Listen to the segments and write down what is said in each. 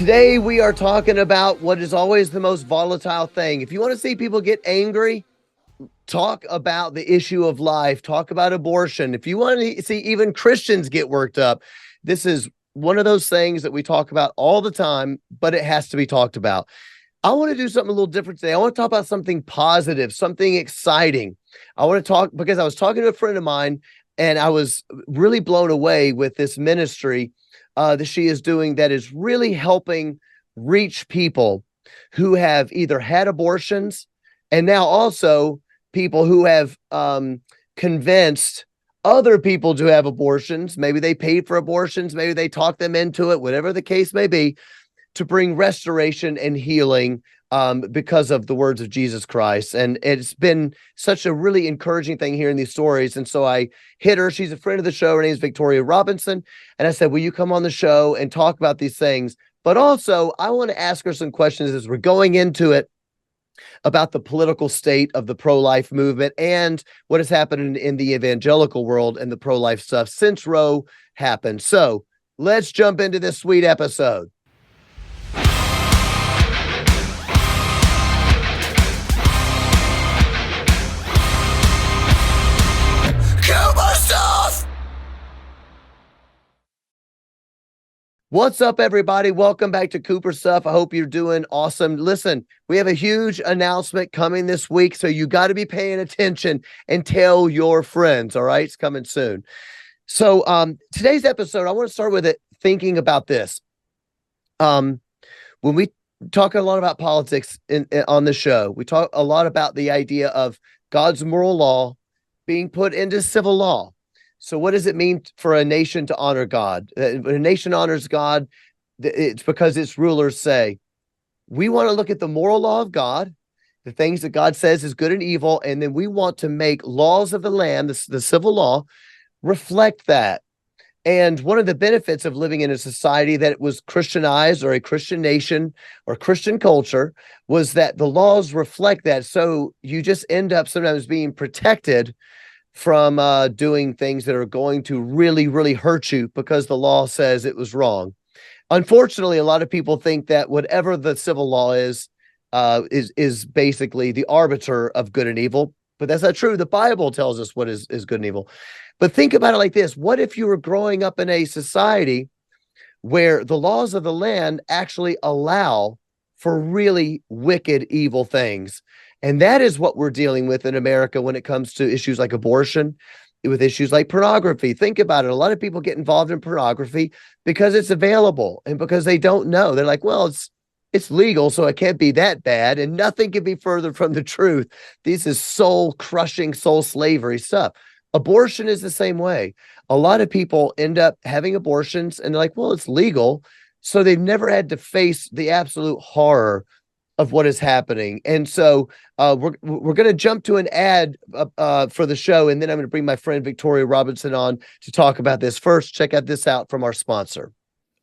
Today, we are talking about what is always the most volatile thing. If you want to see people get angry, talk about the issue of life, talk about abortion. If you want to see even Christians get worked up, this is one of those things that we talk about all the time, but it has to be talked about. I want to do something a little different today. I want to talk about something positive, something exciting. I want to talk because I was talking to a friend of mine and I was really blown away with this ministry that she is doing that is really helping reach people who have either had abortions and now also people who have convinced other people to have abortions. Maybe they paid for abortions, maybe they talked them into it, whatever the case may be, to bring restoration and healing because of the words of Jesus Christ. And it's been such a really encouraging thing hearing these stories. And so I hit her. She's a friend of the show. Her name is Victoria Robinson. And I said, will you come on the show and talk about these things? But also, I want to ask her some questions as we're going into it about the political state of the pro-life movement and what has happened in the evangelical world and the pro-life stuff since Roe happened. So let's jump into this sweet episode. What's up, everybody? Welcome back to Cooper Stuff. I hope you're doing awesome. Listen, we have a huge announcement coming this week, so you got to be paying attention and tell your friends, all right? It's coming soon. So today's episode, I want to start with it thinking about this. When we talk a lot about politics on the show, we talk a lot about the idea of God's moral law being put into civil law. So what does it mean for a nation to honor God? When a nation honors God, it's because its rulers say, we want to look at the moral law of God, the things that God says is good and evil, and then we want to make laws of the land, the civil law, reflect that. And one of the benefits of living in a society that was Christianized or a Christian nation or Christian culture was that the laws reflect that. So you just end up sometimes being protected from doing things that are going to really, really hurt you because the law says it was wrong. Unfortunately, a lot of people think that whatever the civil law is basically the arbiter of good and evil, but that's not true. The Bible tells us what is good and evil. But think about it like this. What if you were growing up in a society where the laws of the land actually allow for really wicked, evil things? And that is what we're dealing with in America when it comes to issues like abortion, with issues like pornography. Think about it. A lot of people get involved in pornography because it's available and because they don't know. They're like, well, it's legal, so it can't be that bad. And nothing can be further from the truth. This is soul-crushing, soul slavery stuff. Abortion is the same way. A lot of people end up having abortions and they're like, well, it's legal. So they've never had to face the absolute horror of what is happening. And so we're going to jump to an ad for the show, and then I'm going to bring my friend Victoria Robinson on to talk about this. First, check out this out from our sponsor.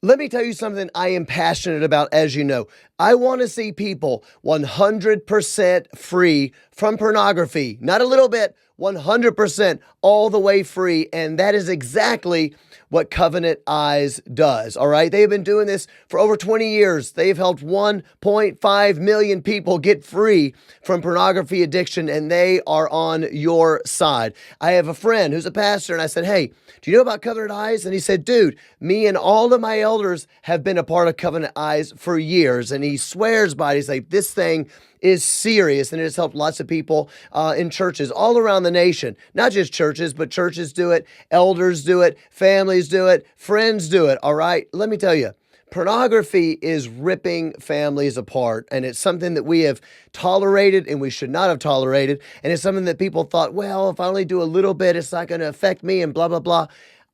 Let me tell you something I am passionate about, as you know. I want to see people 100% free from pornography. Not a little bit, 100% all the way free. And that is exactly what Covenant Eyes does, all right? They have been doing this for over 20 years. They've helped 1.5 million people get free from pornography addiction, and they are on your side. I have a friend who's a pastor, and I said, hey, do you know about Covenant Eyes? And he said, dude, me and all of my elders have been a part of Covenant Eyes for years. And he swears by it. He's like, this thing is serious, and it has helped lots of people in churches all around the nation. Not just churches, but churches do it, elders do it, families do it, friends do it, all right? Let me tell you, pornography is ripping families apart, and it's something that we have tolerated and we should not have tolerated, and it's something that people thought, well, if I only do a little bit, it's not going to affect me and blah, blah, blah.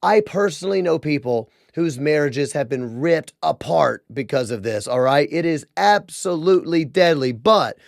I personally know people whose marriages have been ripped apart because of this, all right? It is absolutely deadly, but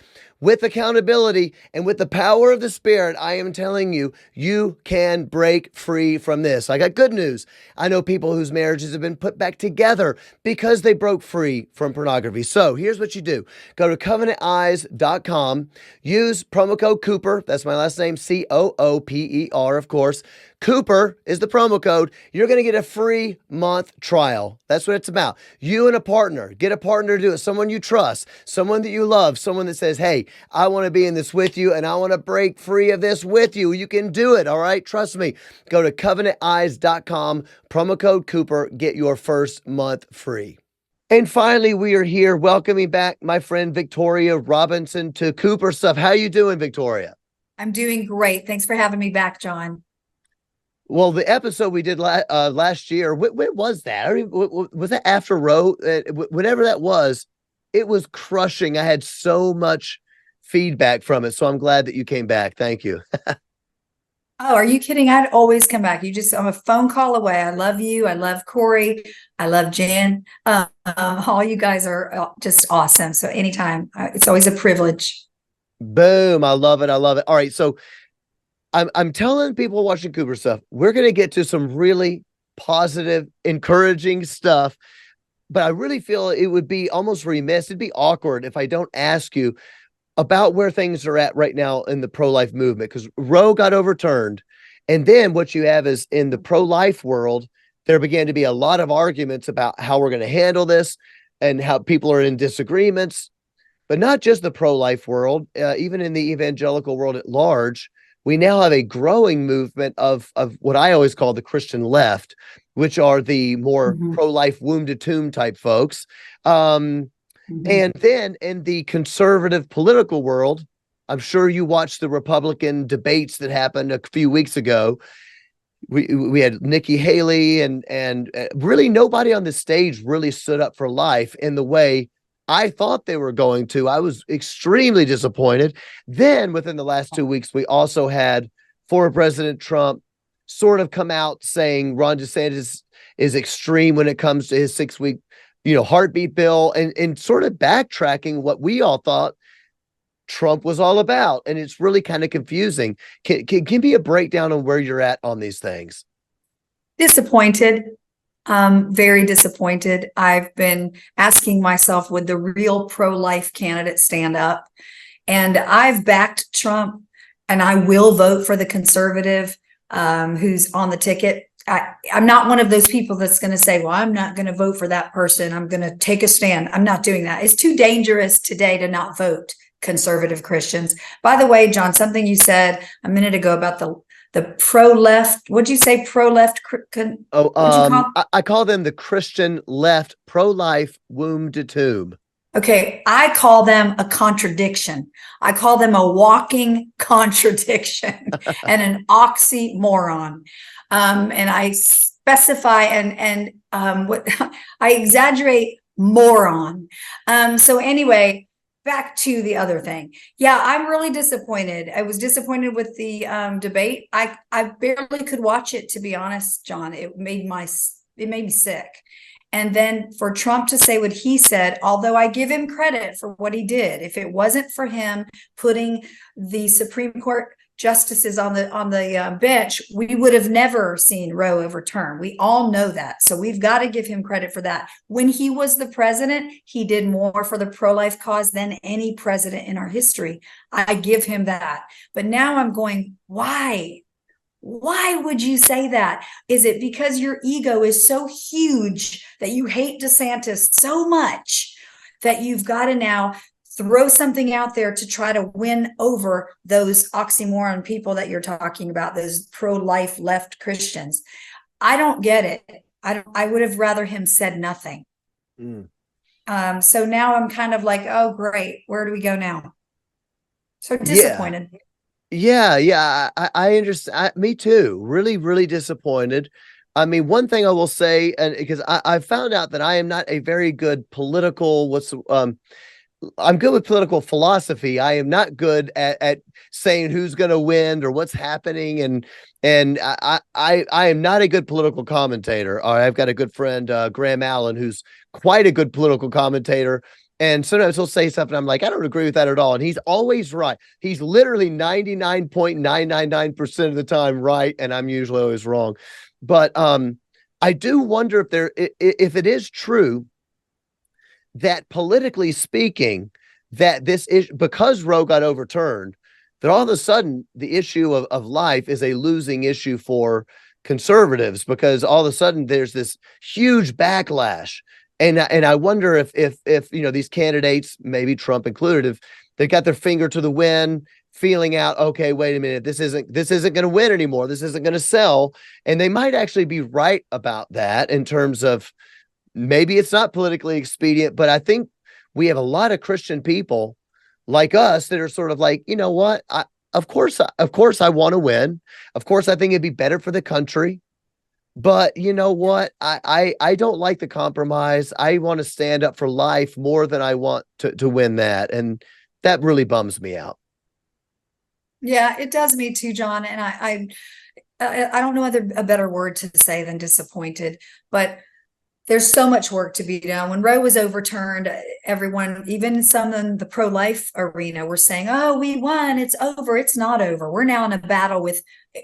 with accountability and with the power of the Spirit, I am telling you, you can break free from this. I got good news. I know people whose marriages have been put back together because they broke free from pornography. So here's what you do. Go to covenanteyes.com, use promo code Cooper. That's my last name, Cooper, of course. Cooper is the promo code. You're going to get a free month trial. That's what it's about. You and a partner, get a partner to do it. Someone you trust, someone that you love, someone that says, hey, I want to be in this with you and I want to break free of this with you. You can do it. All right. Trust me. Go to covenanteyes.com, promo code Cooper, get your first month free. And finally, we are here welcoming back my friend Victoria Robinson to Cooper Stuff. How you doing, Victoria? I'm doing great. Thanks for having me back, John. Well, the episode we did last year, when was that? I mean, was that after Roe? Whenever that was, it was crushing. I had so much feedback from it. So I'm glad that you came back. Thank you. Oh, are you kidding? I'd always come back. I'm a phone call away. I love you. I love Corey. I love Jen. All you guys are just awesome. So anytime, it's always a privilege. Boom. I love it. I love it. All right. So I'm telling people watching Cooper Stuff, we're going to get to some really positive, encouraging stuff, but I really feel it would be almost remiss. It'd be awkward if I don't ask you about where things are at right now in the pro-life movement, because Roe got overturned. And then what you have is in the pro-life world, there began to be a lot of arguments about how we're going to handle this and how people are in disagreements, but not just the pro-life world, even in the evangelical world at large. We now have a growing movement of what I always call the Christian left, which are the more pro-life womb to tomb type folks. And then in the conservative political world, I'm sure you watched the Republican debates that happened a few weeks ago. We had Nikki Haley and really nobody on the stage really stood up for life in the way I thought they were going to. I was extremely disappointed. Then within the last 2 weeks, we also had former President Trump sort of come out saying Ron DeSantis is extreme when it comes to his 6-week, heartbeat bill, and sort of backtracking what we all thought Trump was all about. And it's really kind of confusing. Can be a breakdown on where you're at on these things? Disappointed. Very disappointed. I've been asking myself, would the real pro-life candidate stand up? And I've backed Trump, and I will vote for the conservative who's on the ticket. I'm not one of those people that's going to say, well, I'm not going to vote for that person. I'm going to take a stand. I'm not doing that. It's too dangerous today to not vote conservative Christians. By the way, John, something you said a minute ago about the pro-left, what'd you say, pro-left? I call them the Christian left, pro-life womb to tomb. Okay, I call them a contradiction. I call them a walking contradiction and an oxymoron. And I specify and what I exaggerate moron. So anyway, back to the other thing. Yeah, I'm really disappointed. I was disappointed with the debate. I barely could watch it, to be honest, John. It made me sick. And then for Trump to say what he said, although I give him credit for what he did, if it wasn't for him putting the Supreme Court justices on the bench, we would have never seen Roe overturned. We all know that. So we've got to give him credit for that. When he was the president, he did more for the pro-life cause than any president in our history. I give him that. But now I'm going, why? Why would you say that? Is it because your ego is so huge that you hate DeSantis so much that you've got to now throw something out there to try to win over those oxymoron people that you're talking about, those pro-life left Christians? I don't get it. I would have rather him said nothing. So now I'm kind of like, oh, great. Where do we go now? So disappointed. Yeah. I understand. Me too. Really, really disappointed. I mean, one thing I will say, and because I found out that I am not a very good political, I'm good with political philosophy. I am not good at saying who's going to win or what's happening. And I am not a good political commentator. I've got a good friend, Graham Allen, who's quite a good political commentator. And sometimes he'll say something, I'm like, I don't agree with that at all. And he's always right. He's literally 99.999% of the time right. And I'm usually always wrong. But I do wonder if it is true that politically speaking, that this is because Roe got overturned, that all of a sudden the issue of life is a losing issue for conservatives, because all of a sudden there's this huge backlash. And I wonder if these candidates, maybe Trump included, if they got their finger to the wind, feeling out, okay, wait a minute, this isn't going to win anymore. This isn't going to sell. And they might actually be right about that, in terms of maybe it's not politically expedient, but I think we have a lot of Christian people like us that are sort of like, you know what? Of course I want to win. Of course, I think it'd be better for the country. But you know what? I don't like the compromise. I want to stand up for life more than I want to win that. And that really bums me out. Yeah, it does me too, John. And I don't know a better word to say than disappointed, but there's so much work to be done. When Roe was overturned, everyone, even some in the pro-life arena, were saying, oh, we won, it's over. It's not over. We're now in a battle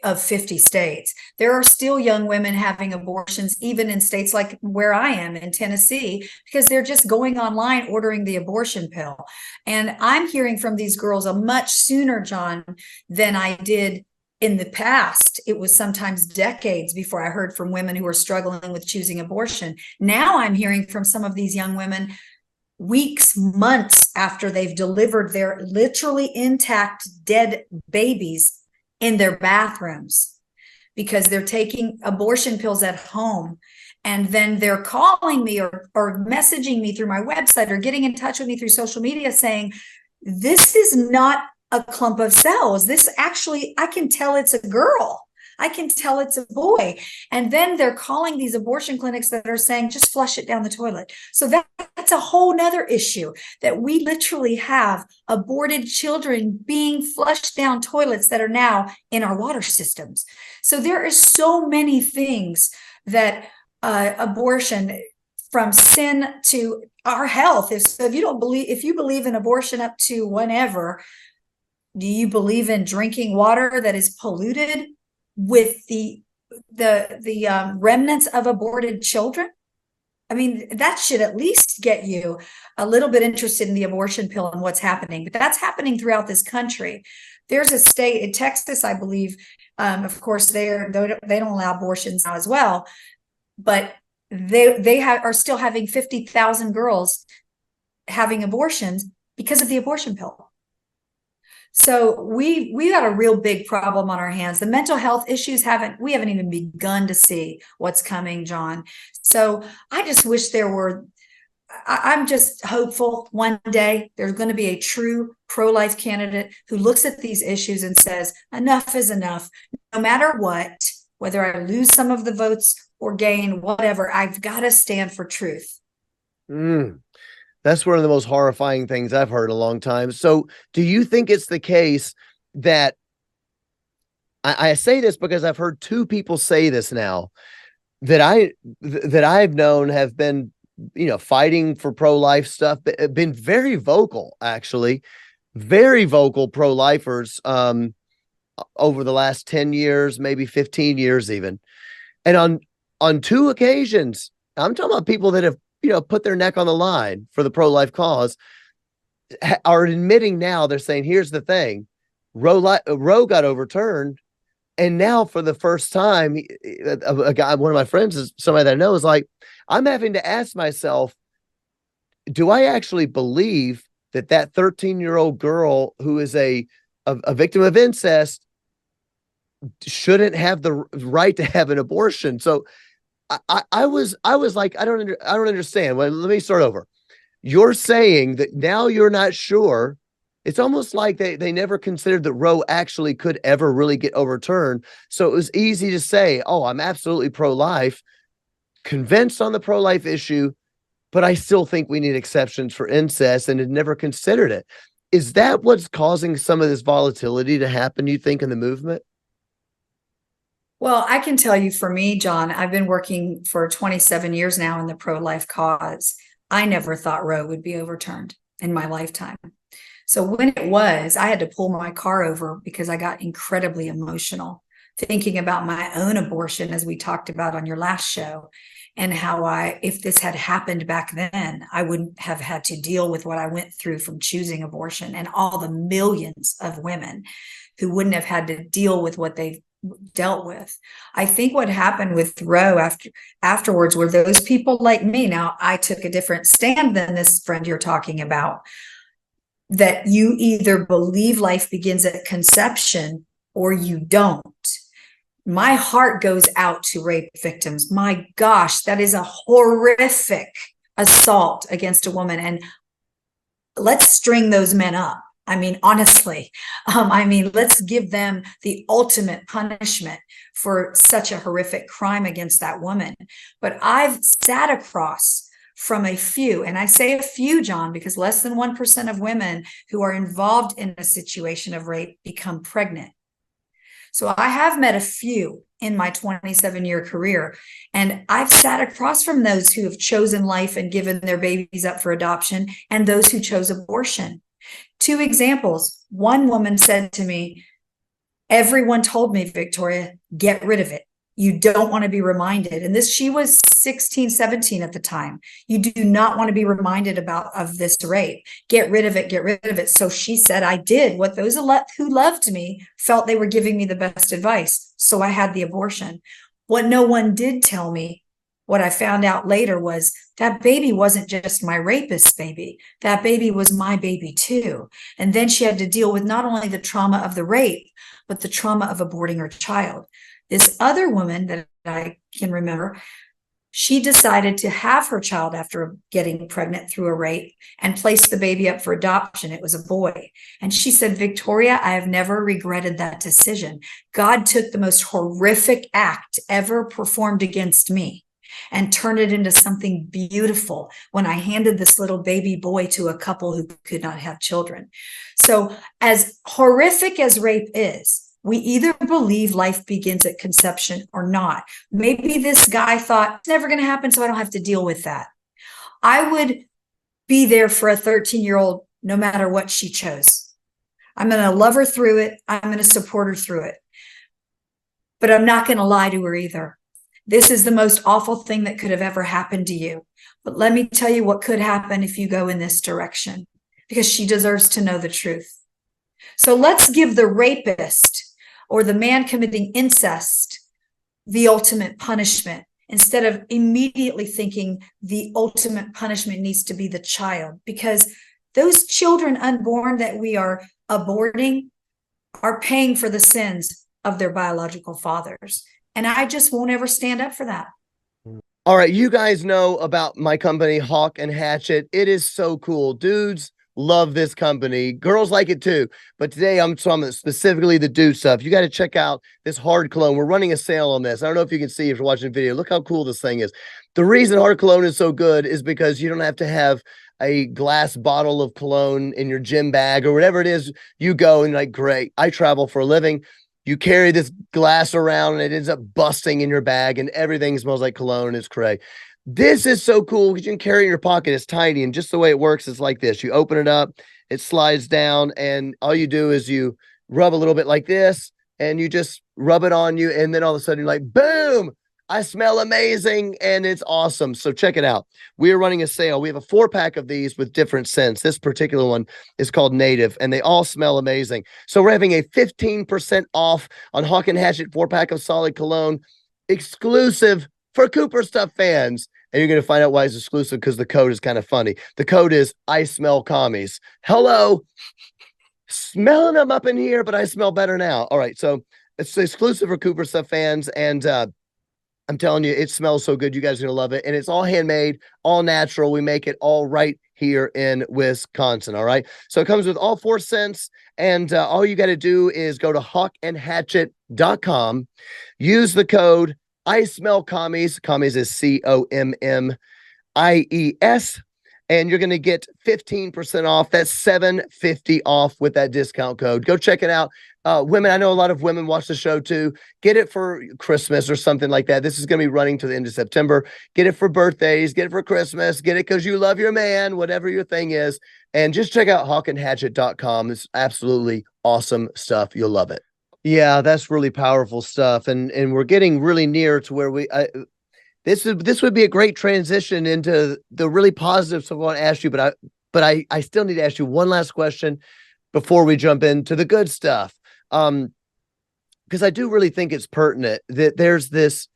of 50 states. There are still young women having abortions, even in states like where I am in Tennessee, because they're just going online ordering the abortion pill. And I'm hearing from these girls a much sooner, John, than I did in the past. It was sometimes decades before I heard from women who were struggling with choosing abortion. Now I'm hearing from some of these young women weeks, months after they've delivered their literally intact dead babies in their bathrooms, because they're taking abortion pills at home. And then they're calling me or messaging me through my website or getting in touch with me through social media saying, this is not a clump of cells. This actually, I can tell it's a girl. I can tell it's a boy. And then they're calling these abortion clinics that are saying, just flush it down the toilet. So that's a whole nother issue, that we literally have aborted children being flushed down toilets that are now in our water systems. So there are so many things that abortion, from sin to our health. If you believe in abortion up to whenever, do you believe in drinking water that is polluted with the remnants of aborted children? I mean, that should at least get you a little bit interested in the abortion pill and what's happening. But that's happening throughout this country. There's a state in Texas, I believe. Of course, they don't allow abortions now as well, but they are still having 50,000 girls having abortions because of the abortion pill. So we got a real big problem on our hands. The mental health issues we haven't even begun to see what's coming, John. So I just wish I'm just hopeful one day there's going to be a true pro-life candidate who looks at these issues and says, enough is enough. No matter what, whether I lose some of the votes or gain whatever, I've got to stand for truth. That's one of the most horrifying things I've heard in a long time. So do you think it's the case that I say this because I've heard two people say this now that I've known have been, fighting for pro-life stuff, but been very vocal, actually, very vocal pro-lifers over the last 10 years, maybe 15 years even. And on two occasions, I'm talking about people that have, put their neck on the line for the pro-life cause, are admitting now, they're saying, here's the thing, Roe got overturned. And now for the first time, a guy, one of my friends, is somebody that I know, is like, I'm having to ask myself, do I actually believe that 13-year-old girl who is a victim of incest shouldn't have the right to have an abortion? So I was like, I don't understand. Well, let me start over. You're saying that now you're not sure. It's almost like they never considered that Roe actually could ever really get overturned. So it was easy to say, oh, I'm absolutely pro-life, convinced on the pro-life issue, but I still think we need exceptions for incest, and had never considered it. Is that what's causing some of this volatility to happen, you think, in the movement? Well, I can tell you, for me, John, I've been working for 27 years now in the pro-life cause. I never thought Roe would be overturned in my lifetime. So when it was, I had to pull my car over because I got incredibly emotional thinking about my own abortion, as we talked about on your last show. and how if this had happened back then, I wouldn't have had to deal with what I went through from choosing abortion, and all the millions of women who wouldn't have had to deal with what they've dealt with. I think what happened with Roe afterwards were those people like me. Now, I took a different stand than this friend you're talking about, that you either believe life begins at conception or you don't. My heart goes out to rape victims. My gosh, that is a horrific assault against a woman. And let's string those men up. I mean, honestly, let's give them the ultimate punishment for such a horrific crime against that woman. But I've sat across from a few, and I say a few, John, because less than 1% of women who are involved in a situation of rape become pregnant. So I have met a few in my 27-year career, and I've sat across from those who have chosen life and given their babies up for adoption, and those who chose abortion. 2 examples. One woman said to me, everyone told me, Victoria, get rid of it. You don't want to be reminded. And she was 16, 17 at the time. You do not want to be reminded of this rape. Get rid of it, get rid of it. So she said, I did what those who loved me felt they were giving me the best advice. So I had the abortion. What no one did tell me, what I found out later, was that baby wasn't just my rapist's baby. That baby was my baby too. And then she had to deal with not only the trauma of the rape, but the trauma of aborting her child. This other woman that I can remember, she decided to have her child after getting pregnant through a rape and placed the baby up for adoption. It was a boy. And she said, Victoria, I have never regretted that decision. God took the most horrific act ever performed against me and turned it into something beautiful when I handed this little baby boy to a couple who could not have children. So as horrific as rape is, we either believe life begins at conception or not. Maybe this guy thought it's never going to happen, so I don't have to deal with that. I would be there for a 13-year-old no matter what she chose. I'm going to love her through it. I'm going to support her through it. But I'm not going to lie to her either. This is the most awful thing that could have ever happened to you. But let me tell you what could happen if you go in this direction, because she deserves to know the truth. So let's give the rapist or the man committing incest the ultimate punishment, instead of immediately thinking the ultimate punishment needs to be the child, because those children unborn that we are aborting are paying for the sins of their biological fathers. And I just won't ever stand up for that. All right, you guys know about my company, Hawk and Hatchet. It is so cool. Dudes love this company. Girls like it too. But today I'm specifically the dude stuff. You got to check out this hard cologne. We're running a sale on this. I don't know if you can see if you're watching the video. Look how cool this thing is. The reason hard cologne is so good is because you don't have to have a glass bottle of cologne in your gym bag or whatever it is. You go and like, great, I travel for a living. You carry this glass around and it ends up busting in your bag and everything smells like cologne. It's crazy. This is so cool because you can carry it in your pocket. It's tiny, and just the way it works is like this. You open it up, it slides down, and all you do is you rub a little bit like this, and you just rub it on you, and then all of a sudden you're like, boom, I smell amazing, and it's awesome. So check it out. We are running a sale. We have a 4-pack of these with different scents. This particular one is called Native, and they all smell amazing. So we're having a 15% off on Hawk and Hatchet 4-pack of solid cologne, exclusive for Cooper Stuff fans. And you're going to find out why it's exclusive, because the code is kind of funny. The code is I smell commies. Hello. Smelling them up in here, but I smell better now. All right. So it's exclusive for Cooper Stuff fans. And I'm telling you, it smells so good. You guys are going to love it. And it's all handmade, all natural. We make it all right here in Wisconsin. All right. So it comes with all 4 scents. And all you got to do is go to hawkandhatchet.com, use the code I smell commies. Commies is COMMIES. And you're going to get 15% off. That's $7.50 off with that discount code. Go check it out. Women, I know a lot of women watch the show too. Get it for Christmas or something like that. This is going to be running to the end of September. Get it for birthdays. Get it for Christmas. Get it because you love your man, whatever your thing is. And just check out hawkandhatchet.com. It's absolutely awesome stuff. You'll love it. Yeah, that's really powerful stuff. And we're getting really near to where this would be a great transition into the really positive stuff I want to ask you, but I still need to ask you one last question before we jump into the good stuff. Because I do really think it's pertinent that there's this.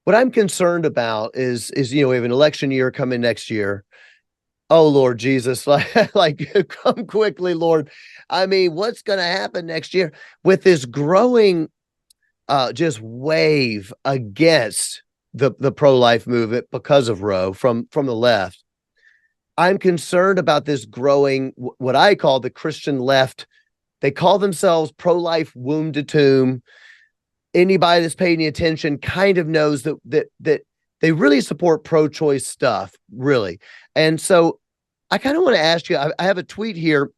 What I'm concerned about is we have an election year coming next year. Oh Lord Jesus, like come quickly, Lord. I mean, what's going to happen next year with this growing just wave against the pro-life movement because of Roe from the left? I'm concerned about this growing, what I call the Christian left. They call themselves pro-life womb to tomb. Anybody that's paying attention kind of knows that they really support pro-choice stuff, really. And so I kind of want to ask you, I have a tweet here,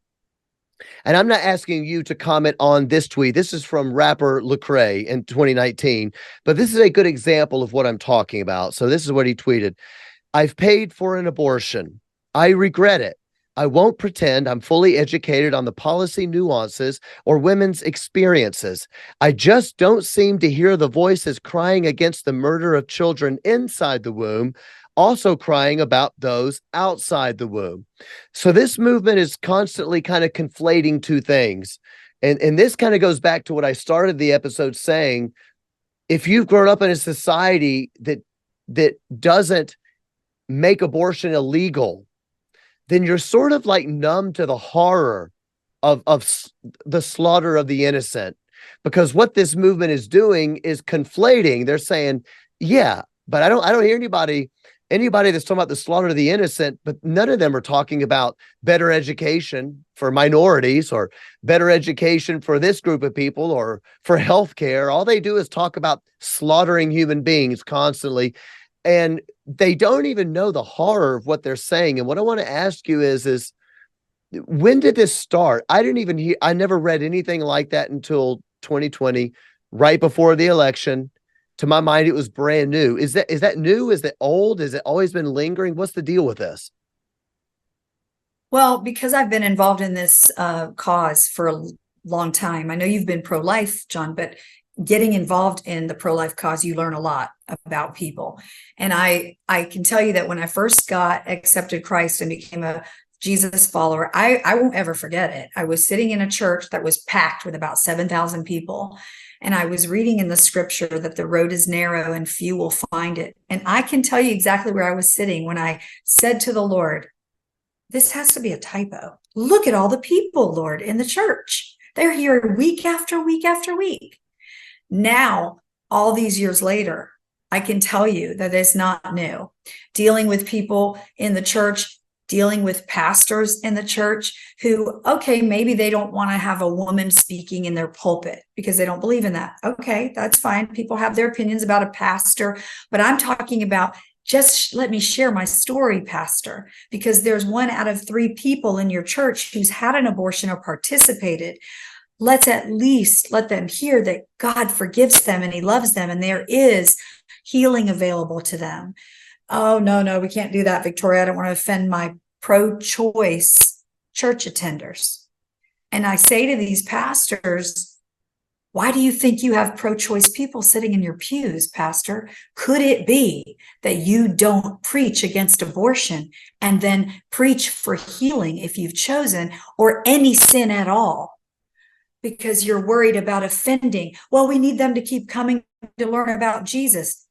and I'm not asking you to comment on this tweet. This is from rapper Lecrae in 2019, but this is a good example of what I'm talking about. So this is what he tweeted. I've paid for an abortion. I regret it. I won't pretend I'm fully educated on the policy nuances or women's experiences. I just don't seem to hear the voices crying against the murder of children inside the womb, also crying about those outside the womb. So this movement is constantly kind of conflating two things. And this kind of goes back to what I started the episode saying. If you've grown up in a society that doesn't make abortion illegal, then you're sort of like numb to the horror of the slaughter of the innocent. Because what this movement is doing is conflating. They're saying, yeah, but I don't hear anybody that's talking about the slaughter of the innocent, but none of them are talking about better education for minorities or better education for this group of people or for healthcare. All they do is talk about slaughtering human beings constantly. And they don't even know the horror of what they're saying. And what I want to ask you is when did this start? I never read anything like that until 2020, right before the election. To my mind, it was brand new. Is that new? Is that old? Has it always been lingering? What's the deal with this? Well, because I've been involved in this cause for a long time. I know you've been pro-life, John, but getting involved in the pro-life cause, you learn a lot about people. And I can tell you that when I first accepted Christ and became a Jesus follower, I won't ever forget it. I was sitting in a church that was packed with about 7,000 people. And I was reading in the scripture that the road is narrow and few will find it. And I can tell you exactly where I was sitting when I said to the Lord, this has to be a typo. Look at all the people, Lord, in the church. They're here week after week after week. Now, all these years later, I can tell you that it's not new. Dealing with people in the church, dealing with pastors in the church who, okay, maybe they don't want to have a woman speaking in their pulpit because they don't believe in that. Okay, that's fine. People have their opinions about a pastor, but I'm talking about just let me share my story, Pastor, because there's 1 out of 3 people in your church who's had an abortion or participated. Let's at least let them hear that God forgives them and he loves them and there is healing available to them. Oh, no, we can't do that, Victoria. I don't want to offend my pro-choice church attenders. And I say to these pastors, why do you think you have pro-choice people sitting in your pews, Pastor? Could it be that you don't preach against abortion and then preach for healing if you've chosen, or any sin at all? Because you're worried about offending. Well, we need them to keep coming to learn about Jesus.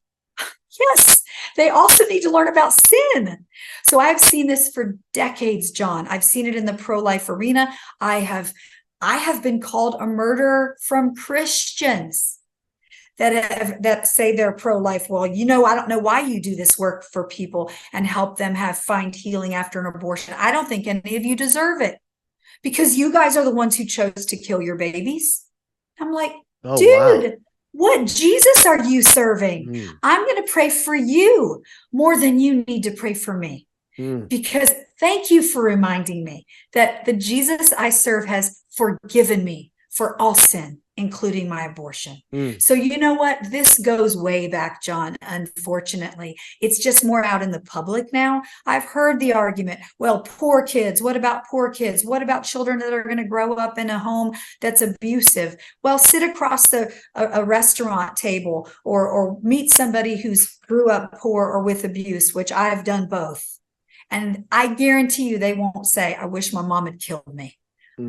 Yes, they also need to learn about sin. So I've seen this for decades, John. I've seen it in the pro-life arena. I have been called a murderer from Christians that say they're pro-life. Well, I don't know why you do this work for people and help them find healing after an abortion. I don't think any of you deserve it because you guys are the ones who chose to kill your babies. I'm like, Oh, dude, wow. what Jesus are you serving? I'm going to pray for you more than you need to pray for me. Because thank you for reminding me that the Jesus I serve has forgiven me for all sin including my abortion. Mm. So you know what? This goes way back, John, unfortunately. It's just more out in the public now. I've heard the argument, well, poor kids. What about poor kids? What about children that are going to grow up in a home that's abusive? Well, sit across a restaurant table or meet somebody who's grew up poor or with abuse, which I've done both. And I guarantee you they won't say, I wish my mom had killed me.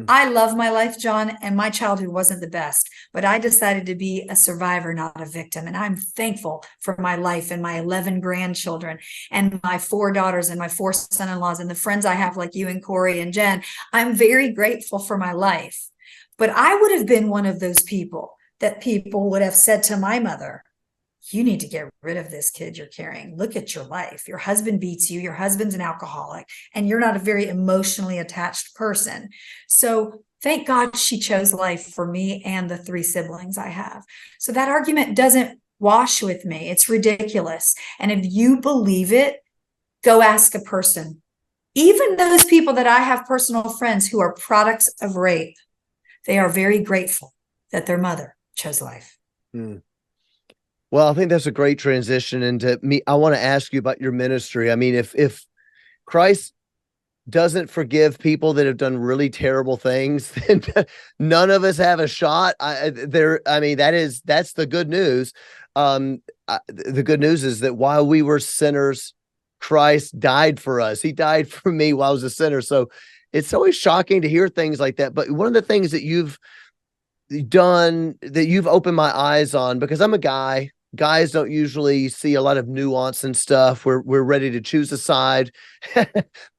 I love my life, John, and my childhood wasn't the best, but I decided to be a survivor, not a victim. And I'm thankful for my life and my 11 grandchildren and my 4 daughters and my 4 son-in-laws and the friends I have like you and Corey and Jen. I'm very grateful for my life. But I would have been one of those people that people would have said to my mother, you need to get rid of this kid you're carrying. Look at your life. Your husband beats you. Your husband's an alcoholic, and you're not a very emotionally attached person. So thank God she chose life for me and the 3 siblings I have. So that argument doesn't wash with me. It's ridiculous. And if you believe it, go ask a person. Even those people that I have personal friends who are products of rape, they are very grateful that their mother chose life. Mm. Well, I think that's a great transition into me. I want to ask you about your ministry. I mean, if Christ doesn't forgive people that have done really terrible things, then none of us have a shot. That's the good news. The good news is that while we were sinners, Christ died for us. He died for me while I was a sinner. So it's always shocking to hear things like that. But one of the things that you've done, that you've opened my eyes on, because I'm a guy. Guys don't usually see a lot of nuance and stuff. We're ready to choose a side.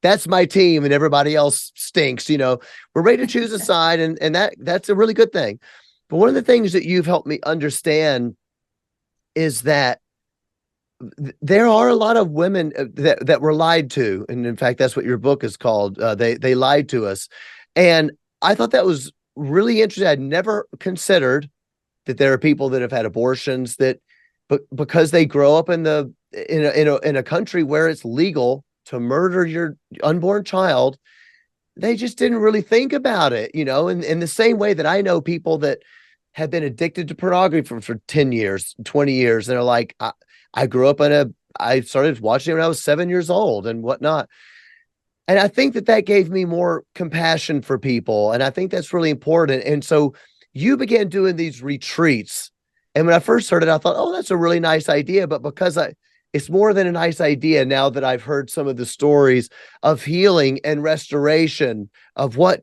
That's my team and everybody else stinks. We're ready to choose a side, and that's a really good thing. But one of the things that you've helped me understand is that there are a lot of women that were lied to. And in fact, that's what your book is called. They lied to us. And I thought that was really interesting. I'd never considered that there are people that have had abortions but because they grow up in a country where it's legal to murder your unborn child, they just didn't really think about it, in the same way that I know people that have been addicted to pornography for 10 years, 20 years. And they're like, I grew up I started watching it when I was 7 years old and whatnot. And I think that gave me more compassion for people. And I think that's really important. And so you began doing these retreats. And when I first heard it, I thought, oh, that's a really nice idea. But because it's more than a nice idea now that I've heard some of the stories of healing and restoration of what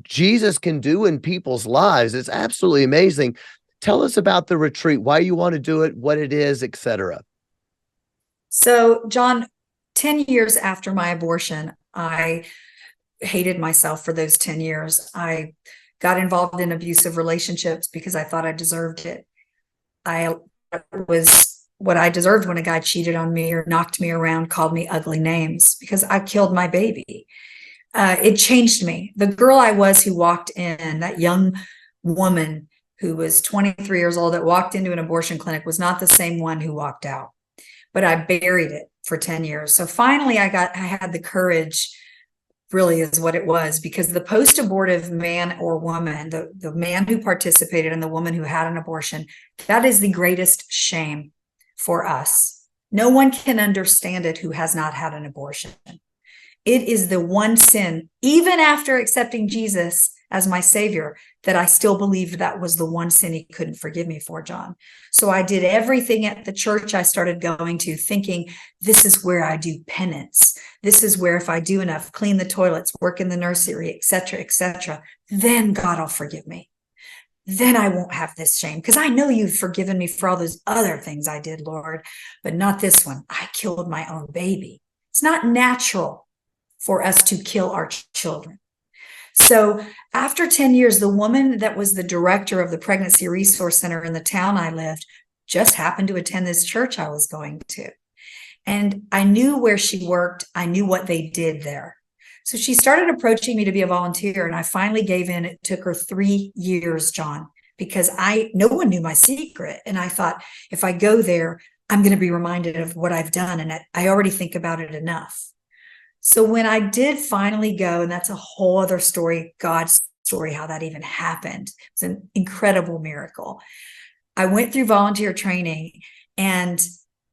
Jesus can do in people's lives. It's absolutely amazing. Tell us about the retreat, why you want to do it, what it is, etc. So, John, 10 years after my abortion, I hated myself for those 10 years. I got involved in abusive relationships because I thought I deserved it. It was what I deserved when a guy cheated on me or knocked me around, called me ugly names, because I killed my baby. It changed me. The girl I was who walked in, that young woman who was 23 years old that walked into an abortion clinic, was not the same one who walked out. But I buried it for 10 years. So finally I had the courage, really is what it was, because the post-abortive man or woman, the man who participated and the woman who had an abortion, that is the greatest shame for us. No one can understand it who has not had an abortion. It is the one sin, even after accepting Jesus as my savior, that I still believed that was the one sin he couldn't forgive me for, John. So I did everything at the church I started going to, thinking this is where I do penance. This is where if I do enough, clean the toilets, work in the nursery, etc., then God will forgive me. Then I won't have this shame, because I know you've forgiven me for all those other things I did, Lord, but not this one. I killed my own baby. It's not natural for us to kill our children. So after 10 years, the woman that was the director of the pregnancy resource center in the town I lived just happened to attend this church I was going to. And I knew where she worked. I knew what they did there. So she started approaching me to be a volunteer, and I finally gave in. It took her 3 years, John, because no one knew my secret. And I thought, if I go there, I'm going to be reminded of what I've done. And I already think about it enough. So when I did finally go, and that's a whole other story, God story how that even happened. It's an incredible miracle. I went through volunteer training, and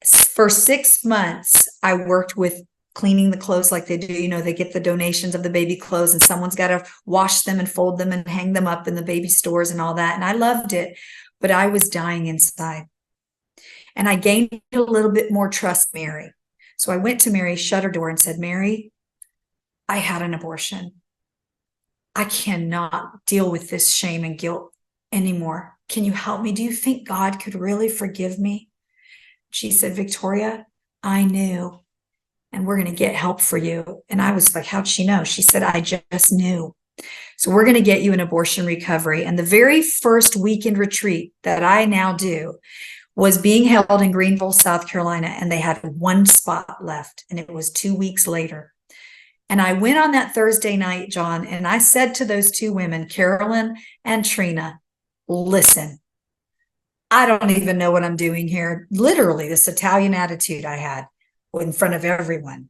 for 6 months, I worked with cleaning the clothes like they do. You know, they get the donations of the baby clothes, and someone's got to wash them and fold them and hang them up in the baby stores and all that. And I loved it, but I was dying inside. And I gained a little bit more trust in Mary. So I went to Mary, shut her door, and said, Mary, I had an abortion. I cannot deal with this shame and guilt anymore. Can you help me? Do you think God could really forgive me? She said, Victoria, I knew, and we're going to get help for you. And I was like, how'd she know? She said, I just knew. So we're going to get you an abortion recovery. And the very first weekend retreat that I now do was being held in Greenville, South Carolina, and they had one spot left, and it was 2 weeks later. And I went on that Thursday night, John, and I said to those two women, Carolyn and Trina, listen, I don't even know what I'm doing here. Literally, this Italian attitude I had in front of everyone.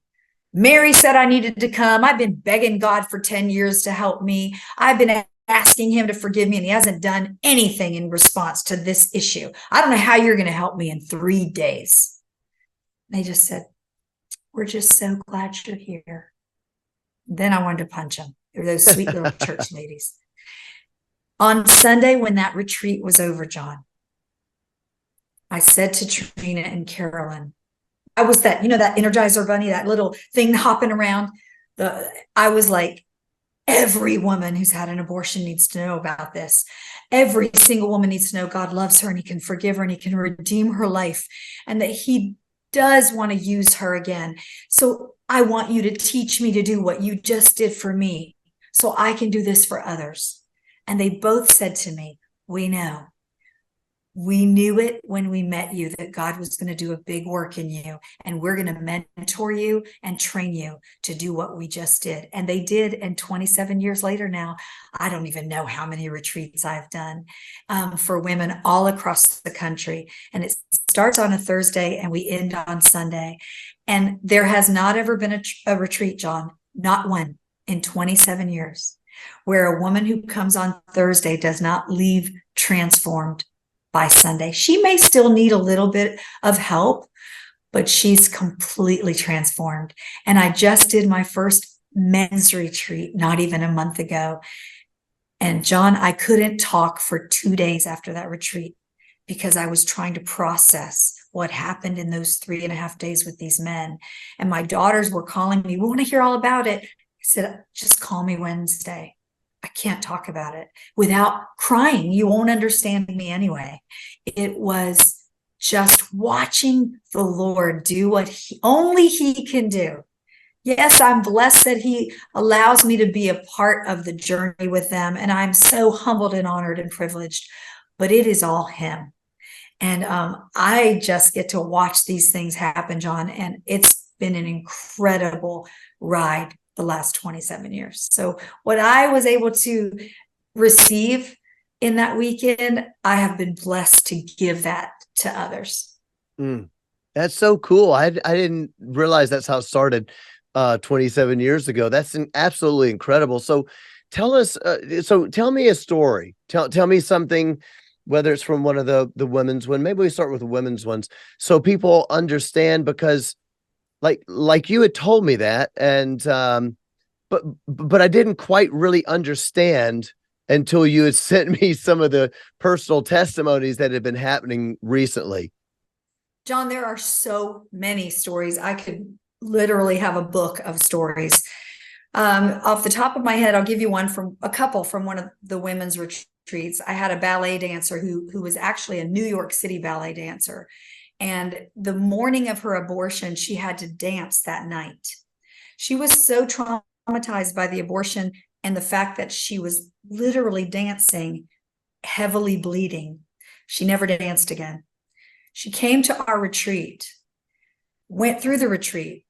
Mary said I needed to come. I've been begging God for 10 years to help me. I've been asking him to forgive me, and he hasn't done anything in response to this issue. I don't know how you're going to help me in 3 days. They just said, we're just so glad you're here. Then I wanted to punch them. They were those sweet little church ladies. On Sunday, when that retreat was over, John, I said to Trina and Carolyn, I was that, you know, that Energizer bunny, that little thing hopping around. I was like, every woman who's had an abortion needs to know about this. Every single woman needs to know God loves her, and he can forgive her, and he can redeem her life, and that he does want to use her again. So I want you to teach me to do what you just did for me, so I can do this for others. And they both said to me, we know. We knew it when we met you, that God was going to do a big work in you, and we're going to mentor you and train you to do what we just did. And they did. And 27 years later now, I don't even know how many retreats I've done for women all across the country. And it starts on a Thursday and we end on Sunday. And there has not ever been a retreat, John, not one, in 27 years, where a woman who comes on Thursday does not leave transformed by Sunday. She may still need a little bit of help, but she's completely transformed. And I just did my first men's retreat not even a month ago. And John, I couldn't talk for 2 days after that retreat because I was trying to process what happened in those 3.5 days with these men. And my daughters were calling me, we want to hear all about it. I said, just call me Wednesday. I can't talk about it without crying. You won't understand me anyway. It was just watching the Lord do what only he can do. Yes, I'm blessed that he allows me to be a part of the journey with them. And I'm so humbled and honored and privileged, but it is all him. And I just get to watch these things happen, John. And it's been an incredible ride the last 27 years. So what I was able to receive in that weekend, I have been blessed to give that to others. That's so cool. I didn't realize that's how it started 27 years ago. That's absolutely incredible. So tell us, tell me a story. Tell me something, whether it's from one of the women's one. Maybe we start with the women's ones so people understand, because like you had told me that, and but I didn't quite really understand until you had sent me some of the personal testimonies that had been happening recently. John, there are so many stories. I could literally have a book of stories. Off the top of my head, I'll give you a couple from one of the women's retreats. I had a ballet dancer who was actually a New York City ballet dancer. And the morning of her abortion, she had to dance that night. She was so traumatized by the abortion and the fact that she was literally dancing, heavily bleeding. She never danced again. She came to our retreat, went through the retreat,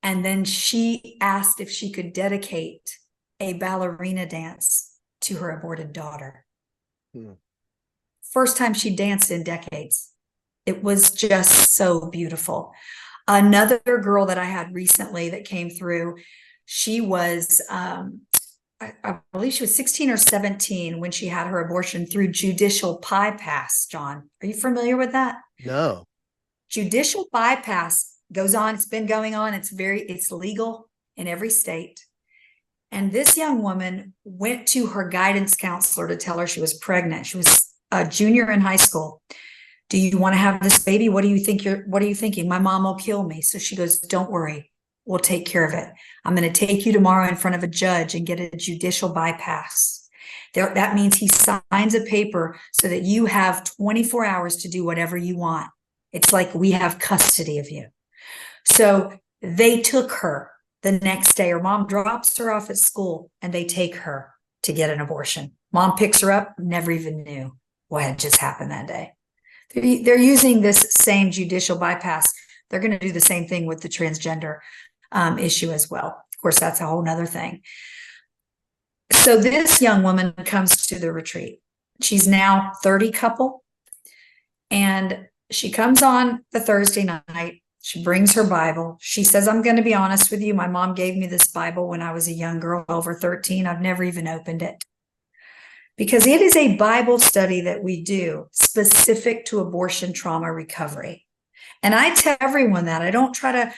and then she asked if she could dedicate a ballerina dance to her aborted daughter. First time she danced in decades. It was just so beautiful. Another girl that I had recently that came through, she was I believe she was 16 or 17 when she had her abortion through judicial bypass, John. Are you familiar with that? No. Judicial bypass goes on. It's been going on. It's legal in every state. And this young woman went to her guidance counselor to tell her she was pregnant. She was a junior in high school. Do you want to have this baby? What are you thinking? My mom will kill me. So she goes, don't worry. We'll take care of it. I'm going to take you tomorrow in front of a judge and get a judicial bypass. That means he signs a paper so that you have 24 hours to do whatever you want. It's like we have custody of you. So they took her the next day. Her mom drops her off at school and they take her to get an abortion. Mom picks her up, never even knew what had just happened that day. They're using this same judicial bypass. They're going to do the same thing with the transgender issue as well. Of course, that's a whole nother thing. So this young woman comes to the retreat. She's now 30 couple. And she comes on the Thursday night. She brings her Bible. She says, I'm going to be honest with you. My mom gave me this Bible when I was a young girl, over 13. I've never even opened it. Because it is a Bible study that we do specific to abortion trauma recovery. And I tell everyone that. I don't try to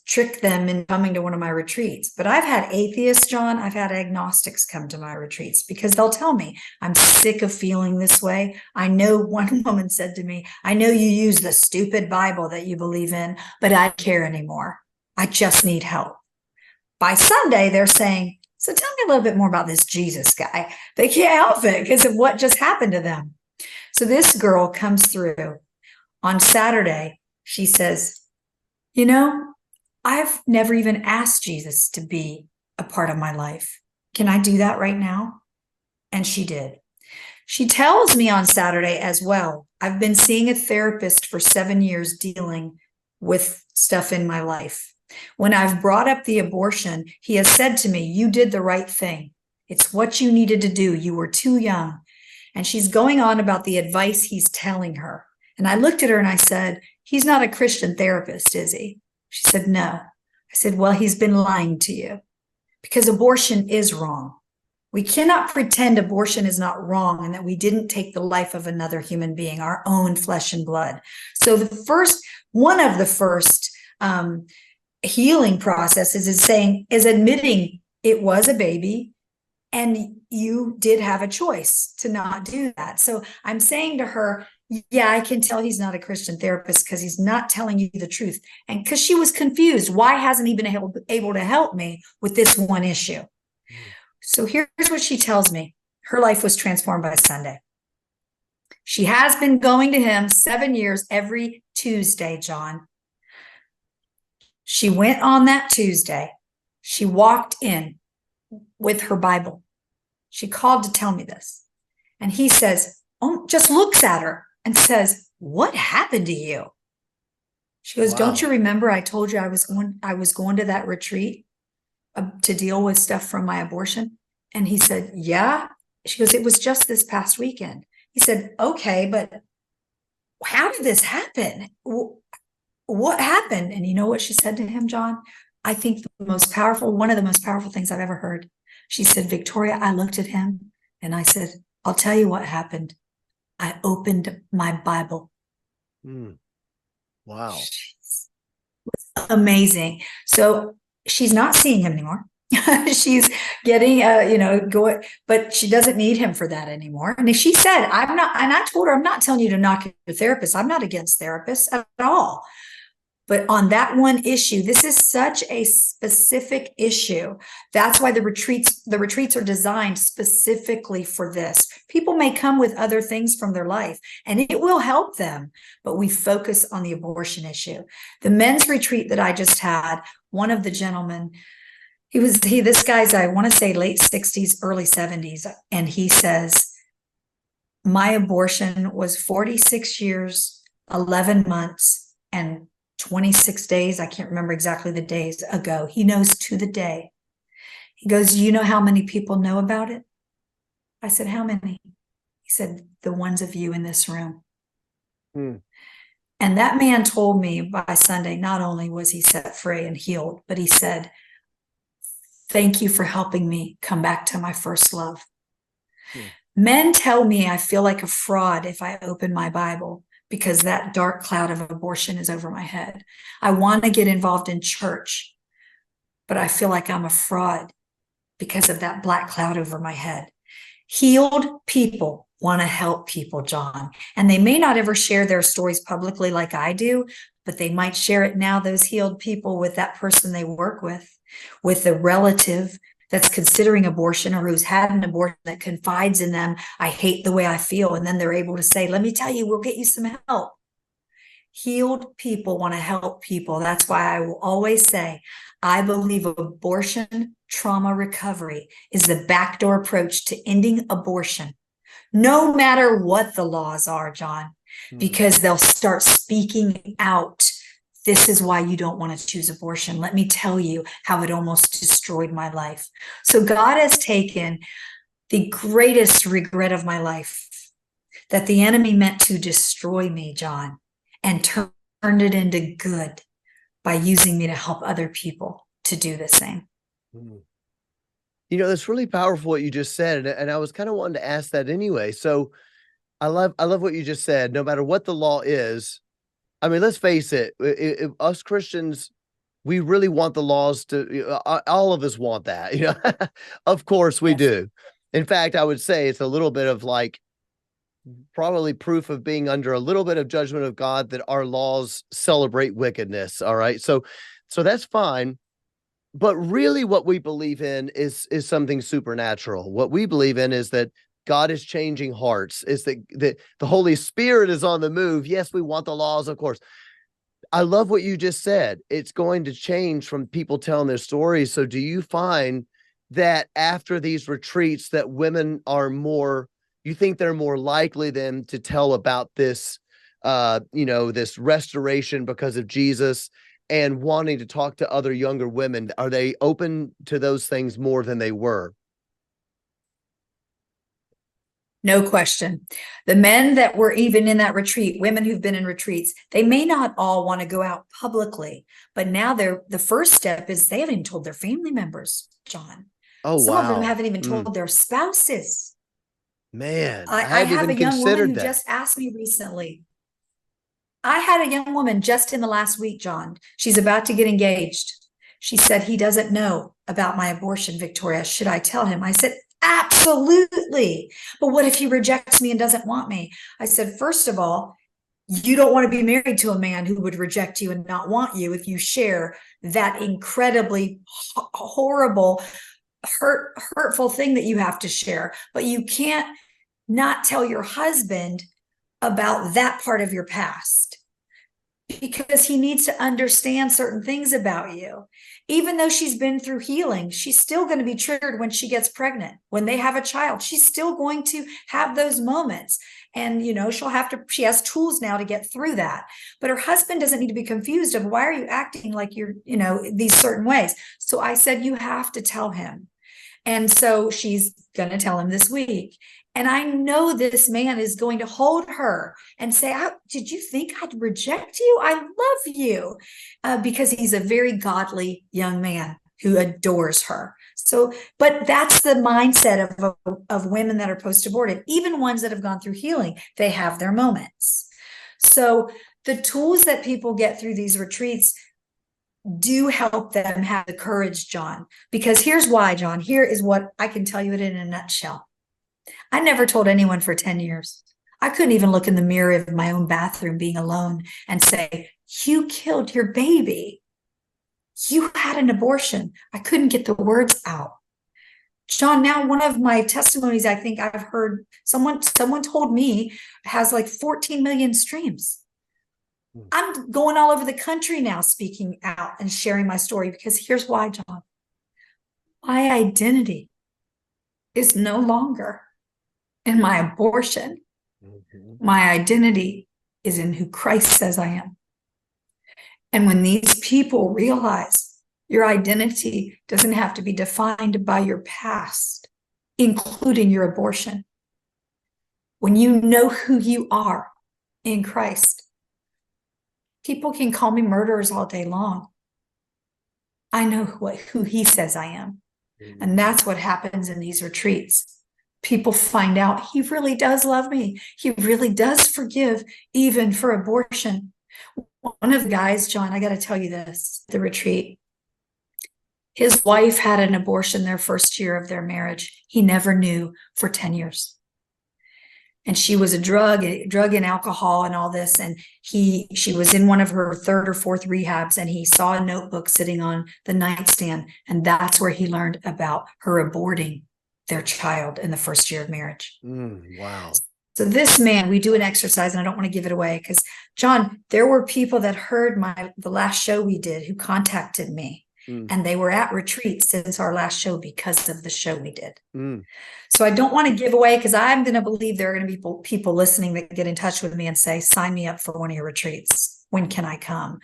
trick them in coming to one of my retreats. But I've had atheists, John, I've had agnostics come to my retreats because they'll tell me, I'm sick of feeling this way. I know one woman said to me, I know you use the stupid Bible that you believe in, but I don't care anymore. I just need help. By Sunday, they're saying, so tell me a little bit more about this Jesus guy. They can't help it because of what just happened to them. So this girl comes through on Saturday. She says, you know, I've never even asked Jesus to be a part of my life. Can I do that right now? And she did. She tells me on Saturday as well, I've been seeing a therapist for 7 years dealing with stuff in my life. When I've brought up the abortion, he has said to me, you did the right thing. It's what you needed to do. You were too young. And she's going on about the advice he's telling her. And I looked at her and I said, he's not a Christian therapist, is he? She said, no. I said, well, he's been lying to you because abortion is wrong. We cannot pretend abortion is not wrong and that we didn't take the life of another human being, our own flesh and blood. So one of the first healing processes is admitting it was a baby and you did have a choice to not do that. So I'm saying to her, yeah, I can tell he's not a Christian therapist because he's not telling you the truth. And because she was confused, why hasn't he been able to help me with this one issue? So here's what she tells me. Her life was transformed by Sunday. She has been going to him 7 years every Tuesday, John. She went on that Tuesday. She walked in with her Bible. She called to tell me this. And he says, just looks at her and says, what happened to you? She goes, wow. Don't you remember I told you I was going to that retreat to deal with stuff from my abortion? And he said, yeah. She goes, it was just this past weekend. He said, okay, but how did this happen? What happened? And you know what she said to him, John? I think one of the most powerful things I've ever heard. She said, Victoria, I looked at him and I said, I'll tell you what happened. I opened my Bible. Wow. Amazing. So she's not seeing him anymore. She's getting, but she doesn't need him for that anymore. And she said, I told her, I'm not telling you to knock your therapist. I'm not against therapists at all. But on that one issue, this is such a specific issue. That's why the retreats are designed specifically for this. People may come with other things from their life and it will help them, but we focus on the abortion issue. The men's retreat that I just had, one of the gentlemen, this guy's, I want to say late 60s, early 70s. And he says, my abortion was 46 years, 11 months, and 26 days. I can't remember exactly the days ago. He knows to the day. He goes, you know how many people know about it? I said, how many? He said, the ones of you in this room. And that man told me by Sunday, not only was he set free and healed, but he said, Thank you for helping me come back to my first love. Hmm. Men tell me I feel like a fraud if I open my Bible because that dark cloud of abortion is over my head. I want to get involved in church, but I feel like I'm a fraud because of that black cloud over my head. Healed people want to help people, John, and they may not ever share their stories publicly like I do, but they might share it now, those healed people, with that person they work with a relative that's considering abortion or who's had an abortion that confides in them. I hate the way I feel. And then they're able to say, let me tell you, we'll get you some help. Healed people want to help people. That's why I will always say, I believe abortion trauma recovery is the backdoor approach to ending abortion, no matter what the laws are, John, because they'll start speaking out. This is why you don't want to choose abortion. Let me tell you how it almost destroyed my life. So God has taken the greatest regret of my life that the enemy meant to destroy me, John, and turned it into good by using me to help other people to do the same. You know, that's really powerful what you just said. And I was kind of wanting to ask that anyway. So I love what you just said. No matter what the law is, I mean, let's face it, us Christians, we really want the laws to, all of us want that, you know, of course we do. In fact, I would say it's a little bit of like, probably proof of being under a little bit of judgment of God that our laws celebrate wickedness. All right. So that's fine. But really what we believe in is something supernatural. What we believe in is that God is changing hearts, is that the Holy Spirit is on the move. Yes, we want the laws, of course. I love what you just said. It's going to change from people telling their stories. So do you find that after these retreats that women are more, you think they're more likely then to tell about this, this restoration because of Jesus and wanting to talk to other younger women? Are they open to those things more than they were? No question. The men that were even in that retreat, women who've been in retreats, they may not all want to go out publicly, but now the first step is they haven't even told their family members, John. Oh, Some of them wow. haven't even told their spouses. Man, I I hadn't have even a young woman considered who that. just asked me recently. I had a young woman just in the last week, John. She's about to get engaged. She said, he doesn't know about my abortion, Victoria. Should I tell him? I said, absolutely. But what if he rejects me and doesn't want me? I said, first of all, you don't want to be married to a man who would reject you and not want you if you share that incredibly horrible, hurtful thing that you have to share. But you can't not tell your husband about that part of your past, because he needs to understand certain things about you. Even though she's been through healing, she's still going to be triggered when she gets pregnant. When they have a child, she's still going to have those moments. And, she has tools now to get through that. But her husband doesn't need to be confused of, why are you acting like you're, these certain ways? So I said, you have to tell him. And so she's going to tell him this week. And I know this man is going to hold her and say, did you think I'd reject you? I love you. Because he's a very godly young man who adores her. So, but that's the mindset of women that are post-abortive, even ones that have gone through healing. They have their moments. So the tools that people get through these retreats do help them have the courage, John, because here's why, John. Here is what I can tell you it in a nutshell. I never told anyone for 10 years. I couldn't even look in the mirror of my own bathroom being alone and say, you killed your baby. You had an abortion. I couldn't get the words out. John, now one of my testimonies, I think I've heard someone told me, has like 14 million streams. I'm going all over the country now speaking out and sharing my story, because here's why, John. My identity is no longer in my abortion. My identity is in who Christ says I am. And when these people realize your identity doesn't have to be defined by your past, including your abortion, when you know who you are in Christ, people can call me murderers all day long. I know who he says I am. And that's what happens in these retreats. People find out he really does love me. He really does forgive, even for abortion. One of the guys, John, I got to tell you this, the retreat, his wife had an abortion their first year of their marriage. He never knew for 10 years. And she was a drug and alcohol and all this. And she was in one of her third or fourth rehabs, and he saw a notebook sitting on the nightstand. And that's where he learned about her aborting their child in the first year of marriage. Wow. So this man, we do an exercise, and I don't want to give it away because, John, there were people that heard the last show we did who contacted me, and they were at retreats since our last show because of the show we did. So I don't want to give away, because I'm going to believe there are going to be people listening that get in touch with me and say, sign me up for one of your retreats. When can I come?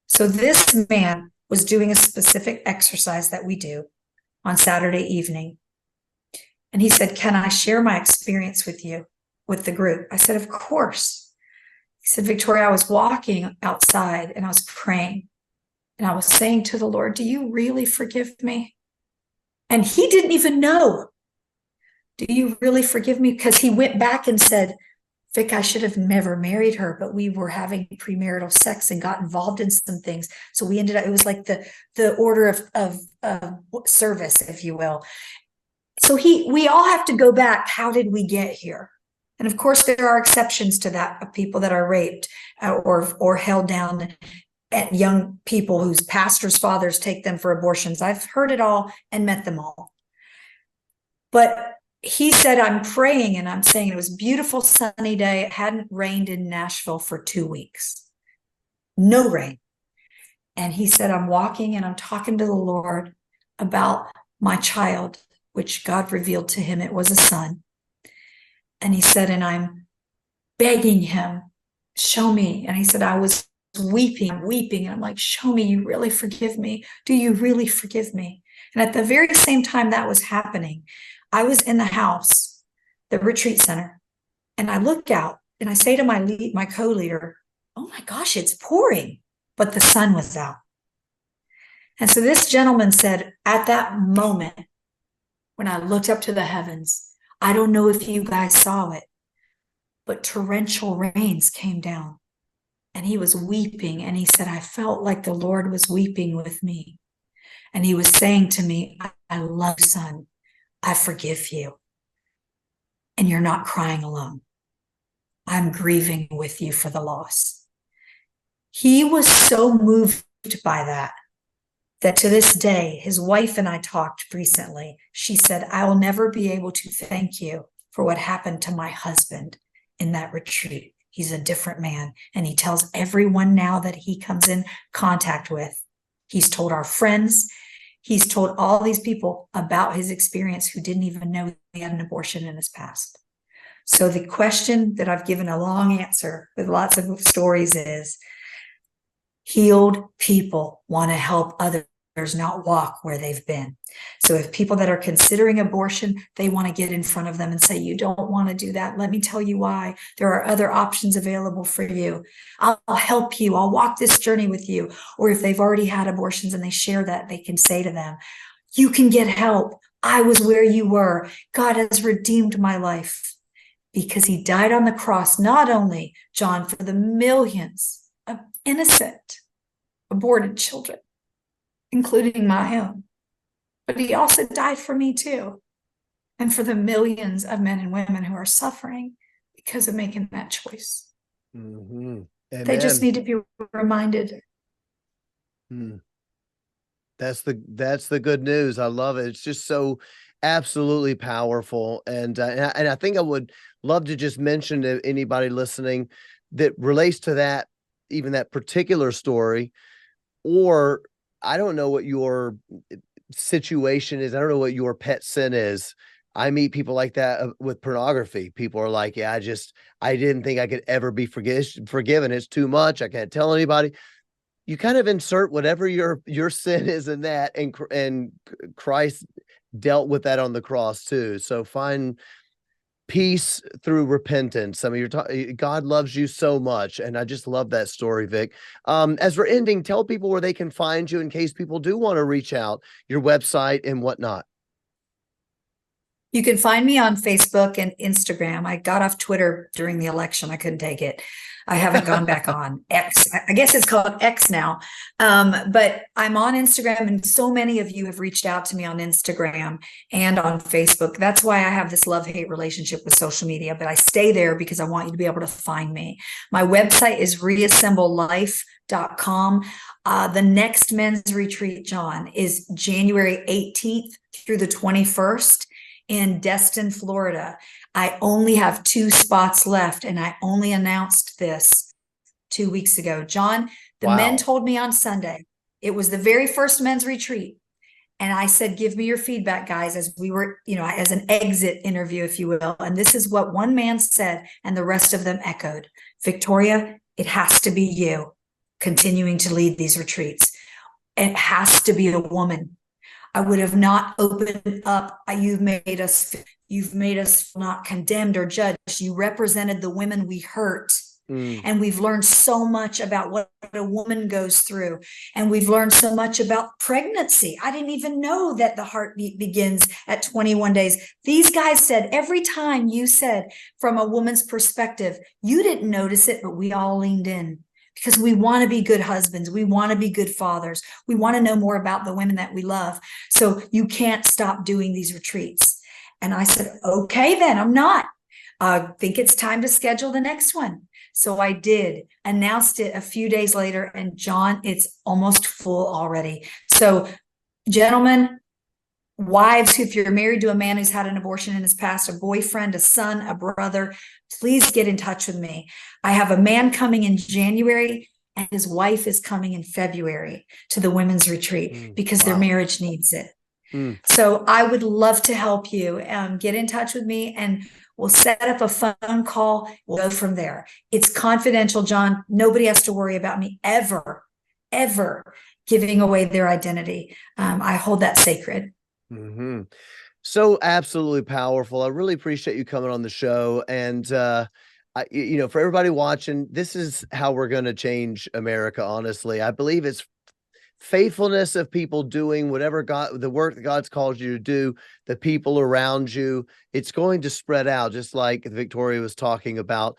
So this man was doing a specific exercise that we do on Saturday evening. And he said, can I share my experience with you, with the group? I said, of course. He said, Victoria, I was walking outside and I was praying. And I was saying to the Lord, do you really forgive me? And he didn't even know. Do you really forgive me? Because he went back and said, Vic, I should have never married her, but we were having premarital sex and got involved in some things. So we ended up, it was like the order of service, if you will. So we all have to go back. How did we get here? And of course, there are exceptions to that, of people that are raped or held down, at young people whose pastors' fathers take them for abortions. I've heard it all and met them all. But he said, I'm praying and I'm saying, it was a beautiful sunny day. It hadn't rained in Nashville for 2 weeks. No rain. And he said, I'm walking and I'm talking to the Lord about my child, which God revealed to him it was a son. And he said, and I'm begging him, show me. And he said, I was weeping. And I'm like, show me, you really forgive me? Do you really forgive me? And at the very same time that was happening, I was in the house, the retreat center, and I look out and I say to my co-leader, oh my gosh, it's pouring, but the sun was out. And so this gentleman said, at that moment, when I looked up to the heavens, I don't know if you guys saw it, but torrential rains came down. And he was weeping, and he said, I felt like the Lord was weeping with me. And he was saying to me, I love you, son. I forgive you. And you're not crying alone. I'm grieving with you for the loss. He was so moved by that to this day, his wife and I talked recently. She said, I will never be able to thank you for what happened to my husband in that retreat. He's a different man. And he tells everyone now that he comes in contact with. He's told our friends. He's told all these people about his experience who didn't even know he had an abortion in his past. So the question that I've given a long answer with lots of stories is, healed people want to help others not walk where they've been. So if people that are considering abortion, they want to get in front of them and say, you don't want to do that. Let me tell you why. There are other options available for you. I'll help you. I'll walk this journey with you. Or if they've already had abortions and they share that, they can say to them, you can get help. I was where you were. God has redeemed my life because he died on the cross, not only, John, for the millions of innocent aborted children, including my own, but he also died for me too, and for the millions of men and women who are suffering because of making that choice. They just need to be reminded. That's the good news. I love it. It's just so absolutely powerful. And I think I would love to just mention to anybody listening that relates to that, even that particular story, or I don't know what your situation is. I don't know what your pet sin is. I meet people like that with pornography. People are like, yeah, I didn't think I could ever be forgiven. It's too much. I can't tell anybody. You kind of insert whatever your sin is in that, and Christ dealt with that on the cross too. So find peace through repentance. I mean, God loves you so much. And I just love that story, Vic. As we're ending, tell people where they can find you in case people do want to reach out, your website and whatnot. You can find me on Facebook and Instagram. I got off Twitter during the election. I couldn't take it. I haven't gone back on X. I guess it's called X now. But I'm on Instagram, and so many of you have reached out to me on Instagram and on Facebook. That's why I have this love-hate relationship with social media, but I stay there because I want you to be able to find me. My website is reassemblelife.com. The next men's retreat, John, is January 18th through the 21st. In Destin, Florida. I only have 2 spots left, and I only announced this 2 weeks ago. John, the men told me on Sunday, it was the very first men's retreat. And I said, give me your feedback, guys, as we were, as an exit interview, if you will. And this is what one man said, and the rest of them echoed. Victoria, it has to be you continuing to lead these retreats. It has to be a woman. I would have not opened up. You've made us not condemned or judged. You represented the women we hurt. And we've learned so much about what a woman goes through. And we've learned so much about pregnancy. I didn't even know that the heartbeat begins at 21 days. These guys said every time you said from a woman's perspective, you didn't notice it, but we all leaned in. Because we want to be good husbands. We want to be good fathers. We want to know more about the women that we love. So you can't stop doing these retreats. And I said, okay, then I'm not. I think it's time to schedule the next one. So I did, announced it a few days later, and John, it's almost full already. So gentlemen, wives, if you're married to a man who's had an abortion in his past, a boyfriend, a son, a brother, please get in touch with me. I have a man coming in January, and his wife is coming in February to the women's retreat because their marriage needs it. So I would love to help you. Get in touch with me, and we'll set up a phone call. We'll go from there. It's confidential, John. Nobody has to worry about me ever giving away their identity. I hold that sacred. So absolutely powerful. I really appreciate you coming on the show. And, for everybody watching, this is how we're going to change America. Honestly, I believe it's faithfulness of people doing whatever the work that God's called you to do, the people around you. It's going to spread out, just like Victoria was talking about,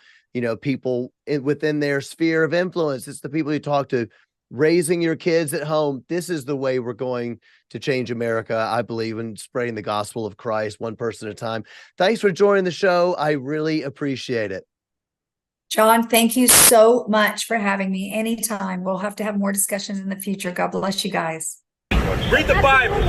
people within their sphere of influence. It's the people you talk to. Raising your kids at home. This is the way we're going to change America, I believe, in spreading the gospel of Christ one person at a time. Thanks for joining the show. I really appreciate it. John, thank you so much for having me. Anytime. We'll have to have more discussions in the future. God bless you guys. Read the Bible.